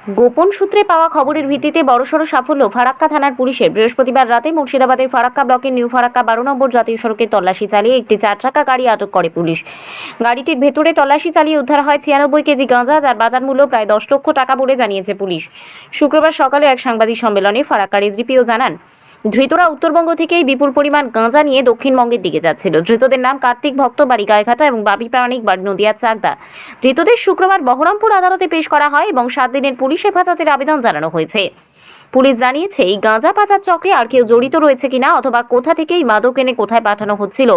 গোপন সূত্রে পাওয়া খবরের ভিত্তিতে বড়সড় সাফল্য ফারাক্কা থানার পুলিশের। বৃহস্পতিবার রাতে মুর্শিদাবাদের ফারাক্কা ব্লকের নিউ ফারাক্কা 12 নম্বর জাতীয় সড়কে তল্লাশি চালিয়ে একটি 4 চাকা গাড়ি আটক করে পুলিশ। গাড়িটির ভেতরে তল্লাশি চালিয়ে উদ্ধার হয় 96 কেজি গাঁজা, যার বাজার মূল্য প্রায় 10 লক্ষ টাকা বলে জানিয়েছে পুলিশ। শুক্রবার সকালে এক সাংবাদিক সম্মেলনে ফারাক্কার এসডিপিও জানান, ধৃতরা উত্তরবঙ্গ থেকেই বিপুল পরিমাণ গাঁজা নিয়ে দক্ষিণবঙ্গের দিকে যাচ্ছিল। ধৃতদের নাম কার্তিক ভক্ত, বাড়ি গায়েঘাটা, এবং বাপি প্রামাণিক, বাড়ি নদিয়ার চাকদা। ধৃতদের শুক্রবার বহরমপুর আদালতে পেশ করা হয় এবং 7 দিনের পুলিশ হেফাজতের আবেদন জানানো হয়েছে। পুলিশ জানিয়েছে, এই গাঁজা পাচার চক্রে আর কেউ জড়িত রয়েছে কিনা অথবা কোথা থেকে এই মাদক এনে কোথায় পাঠানো হচ্ছিল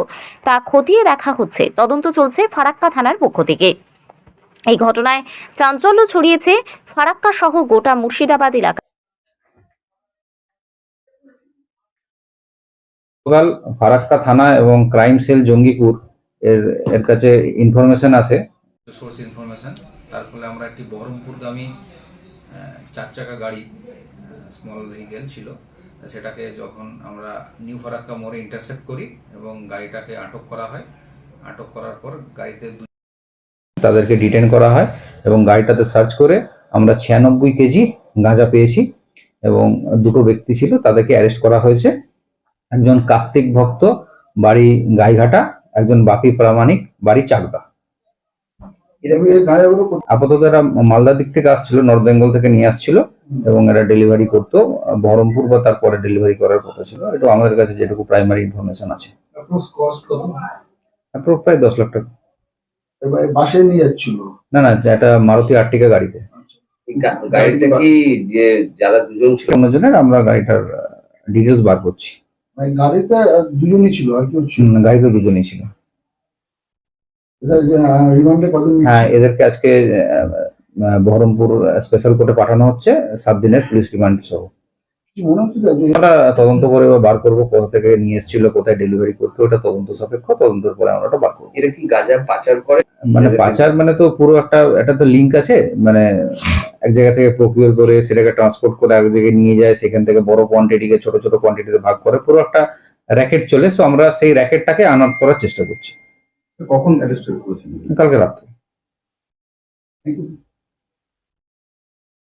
তা খতিয়ে দেখা হচ্ছে। তদন্ত চলছে ফারাক্কা থানার পক্ষ থেকে। এই ঘটনায় চাঞ্চল্য ছড়িয়েছে ফারাক্কা সহ গোটা মুর্শিদাবাদ এলাকা। গতকাল ফারাক্কা থানা এবং ক্রাইম সেল জঙ্গিপুর এর কাছে ইনফরমেশন আসে, সোর্স ইনফরমেশন। তার ফলে আমরা একটি বহরমপুরগামী 4 চাকা গাড়ি, স্মল ভেহিকেল ছিল, সেটাকে যখন আমরা নিউ ফারাক্কা মোড়ে ইন্টারসেপ্ট করি এবং গাড়িটাকে আটক করা হয়। আটক করার পর গাড়িতে তাদেরকে ডিটেন করা হয় এবং গাড়িটাতে সার্চ করে আমরা 96 কেজি গাঁজা পেয়েছি এবং দুটো ব্যক্তি ছিল, তাদেরকে অ্যারেস্ট করা হয়েছে। একজন কার্তিক ভক্ত, বাড়ি গাইঘাটা, একজন বাপি প্রামাণিক, বাড়ি চাকদা। আপাতত এরা মালদার দিক থেকে আসছিল, নর্থ বেঙ্গল থেকে নিয়ে আসছিল এবং এরা ডেলিভারি করতো বহরমপুর বা তারপরে ডেলিভারি করার কথা ছিল। এটা আমাদের কাছে যেটুকু প্রাইমারি ইনফরমেশন আছে, প্রায় 10 লাখ টাকা। বাসে নিয়ে যাচ্ছিল? না, এটা মারুতি আর্টিকা গাড়িতে। গাড়িটা কি যে যারা দুজন ছিল অন্যজনের, আমরা গাড়িটার ডিটেলস বার করছি। গাড়িতে দুজনই ছিল আর কেউ ছিল? গাড়িতে দুজনই ছিল। হ্যাঁ, এদেরকে আজকে বহরমপুর স্পেশাল কোর্টে পাঠানো হচ্ছে 7 দিনের পুলিশ রিমান্ড সহ। আমরা তদন্ত করে বার করবো কোথা থেকে নিয়ে এসেছিল, কোথায় ডেলিভারি করতো, ওটা তদন্ত সাপেক্ষ। তদন্তের পরে আমরা ওটা বার করবো। এরা কি গাঁজা পাচার করে? মানে পাচার মানে তো পুরো একটা তো লিঙ্ক আছে, মানে এক জায়গা থেকে প্রকিউর করে সেটাকে ট্রান্সপোর্ট করে আরেক জায়গায় নিয়ে যায়, সেখান থেকে বড় কোয়ান্টিটিকে ছোট ছোট কোয়ান্টিটিতে ভাগ করে পুরো একটা র্যাকেট চলে। সো আমরা সেই র্যাকেটটাকে আনাত করার চেষ্টা করছি। কখন অ্যারেস্ট করেছেন? কালকে রাত্রে। Thank you.